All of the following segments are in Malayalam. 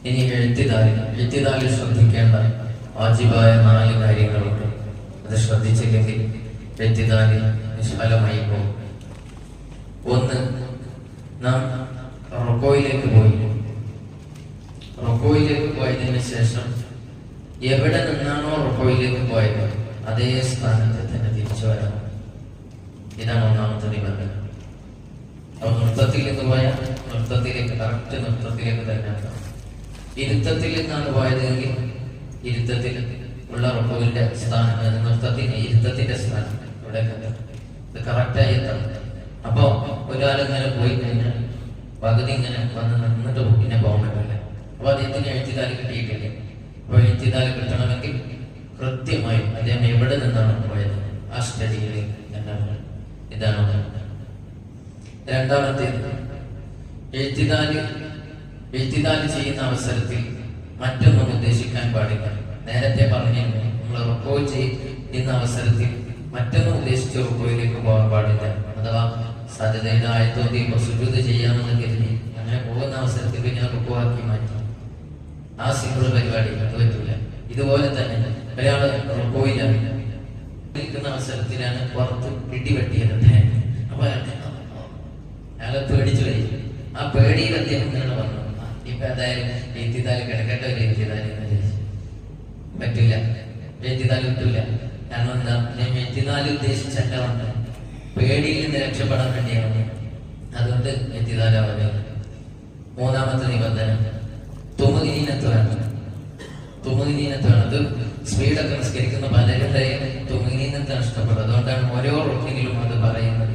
ഇനി എഴുത്തിതാലിൽ ശ്രദ്ധിക്കേണ്ട വാജിബായ 4 കാര്യങ്ങളുണ്ട്. അത് ശ്രദ്ധിച്ചില്ലെങ്കിൽ എഴുത്തിതാലി നിഷ്ഫലമായി പോകും. ഒന്ന്, നാം റുക്കോയിലേക്ക് പോയതിനു ശേഷം എവിടെ നിന്നാണോ റുക്കോയിലേക്ക് പോയത് അതേ സ്ഥാനത്ത് തന്നെ തിരിച്ചു വരണം. ഇതാണ് ഒന്നാമത്തെ നിബന്ധന. അപ്പൊ നൃത്തത്തിൽ നിന്ന് പോയാൽ നൃത്തത്തിലേക്ക്, കറക്റ്റ് നൃത്തത്തിലേക്ക് തന്നെ. ഇരുത്തത്തിൽ നിന്നാണ് പോയതെങ്കിൽ ഇരുത്തത്തിൽ ഉള്ള റുക്കോയിന്റെ സ്ഥാനം, ഇരുത്തത്തിന്റെ സ്ഥാനം ഇവിടെ ഇത് കറക്റ്റായി എത്തണം. അപ്പോ ഒരാളിങ്ങനെ പോയി കഴിഞ്ഞാൽ പകുതി ഇങ്ങനെ വന്ന് നിന്നിട്ട് പിന്നെ പോകാൻ പറ്റില്ല. അപ്പൊ അദ്ദേഹത്തിന് എഴുത്തിതാലി കിട്ടിയിട്ടില്ല. അപ്പൊ എഴുത്തിതാലി കിട്ടണമെങ്കിൽ കൃത്യമായി അദ്ദേഹം എവിടെ നിന്നാണ് പോയത് ആ സ്റ്റഡിയിലേക്ക് എന്നാണ്. ഇതാണ് രണ്ടാമത്തേത്. എഴുത്തിതാലി ചെയ്യുന്ന അവസരത്തിൽ മറ്റൊന്നും ഉദ്ദേശിക്കാൻ പാടില്ല. നേരത്തെ പറഞ്ഞിരുന്നു, നമ്മൾ റുക്കോ ചെയ്യുന്ന അവസരത്തിൽ മറ്റൊന്നും ഉദ്ദേശിച്ച് റുക്കോയിലേക്ക് പോകാൻ പാടില്ല. അഥവാ സാധ്യതയുടെ ആയത്തോതി സുജൂദ് ചെയ്യാമെന്ന് കരുതി അങ്ങനെ പോകുന്ന അവസരത്തിൽ ഞാൻ റുക്കോ ആക്കി മാറ്റി. ആ സിമ്പിൾ പരിപാടി അത് പറ്റില്ല. ഇതുപോലെ തന്നെ ഒരാള് റുക്കോയിലാണ് നിൽക്കുന്ന അവസരത്തിലാണ് പുറത്ത് പിടിവെട്ടിയത്. അപ്പൊ അയാളെ പേടിച്ചു കഴിഞ്ഞു. ആ പേടിയിൽ അദ്ദേഹം ഇങ്ങനെ വന്നു. ഇപ്പൊ അതായത് എഴുത്തിതാലി കിടക്കട്ടെ, ഒരു എഴുത്തിതാലി പറ്റില്ല, എഴുത്തിതാലി കിട്ടൂല. കാരണം എന്താ, ഞാൻ എഴുത്തിതാലി ഉദ്ദേശിച്ചല്ല വന്നത്, പേടിയിൽ നിന്ന് രക്ഷപ്പെടാൻ വേണ്ടിയാണ്. അതുകൊണ്ട് എഴുത്തിതാലാവുന്നത്. മൂന്നാമത്തെ നിബന്ധന തുമുദീനത്ത് വേണം. അത് സ്പീഡൊക്കെ നിസ്കരിക്കുന്ന പലരുടെയും തുമുദീനത്ത് നഷ്ടപ്പെടും. അതുകൊണ്ടാണ് ഓരോ റുക്കിനിലും അത് പറയുന്നത്.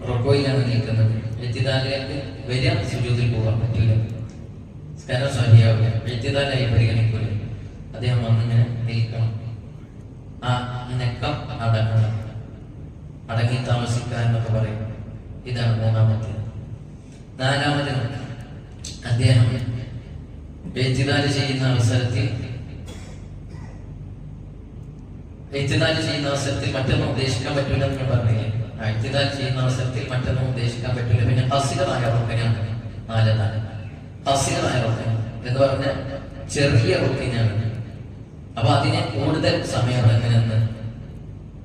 റുക്കോയിലാണ് നിൽക്കുന്നത്, എഴുത്തിതാലിലേക്ക് വരിക, സുജൂദിൽ പോകാൻ പറ്റില്ല, സ്കാരം ശരിയാവില്ല, എഴുത്തിതാലായി പരിഗണിക്കൂല. അദ്ദേഹം വന്നിങ്ങനെ നിൽക്കണം. ആ നെക്കം അടങ്ങണം, അടങ്ങി താമസിക്കാൻ എന്നൊക്കെ പറയും. ഇതാണ് മൂന്നാമത്തേത്. നാലാമത്, അദ്ദേഹം എഴുത്തിതാലി ചെയ്യുന്ന അവസരത്തിൽ മറ്റൊന്നും ഉദ്ദേശിക്കാൻ പറ്റില്ല എന്ന് പറഞ്ഞില്ലേ. എഴുത്തിതാലി ചെയ്യുന്ന അവസരത്തിൽ മറ്റൊന്നും ഉദ്ദേശിക്കാൻ പറ്റില്ല. പിന്നെ ഹസിറായ റുക്കനാണ്. ഹസിറായ റുക്കൻ എന്ന് പറഞ്ഞാൽ ചെറിയ റുക്കിനാണ്. അപ്പൊ അതിനെ കൂടുതൽ സമയം എങ്ങനെയെന്ന്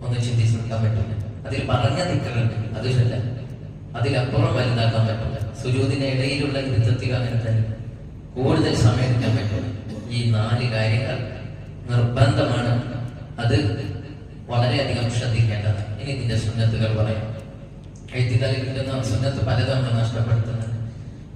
ഒന്ന് ചിന്തിക്കാൻ പറ്റില്ല. അതിൽ പറഞ്ഞ നിൽക്കലുണ്ട്, അത് ശരിയല്ല. അതിലപ്പുറം വലുതാക്കാൻ പറ്റില്ല. സുജൂദിന്റെ ഇടയിലുള്ള ഇരുത്തത്തിൽ അങ്ങനെ തന്നെ കൂടുതൽ സമയം എടുക്കാൻ പറ്റില്ല. ഈ 4 കാര്യങ്ങൾ നിർബന്ധമാണ്. അത് വളരെയധികം ശ്രദ്ധിക്കേണ്ടതാണ്. ഇനി ഇതിന്റെ സുന്നത്തുകൾ പറയാം. എഴുത്തിതാലി കിട്ടുന്ന സുന്നത്ത് പലതവണ നഷ്ടപ്പെടുത്തുന്നത്.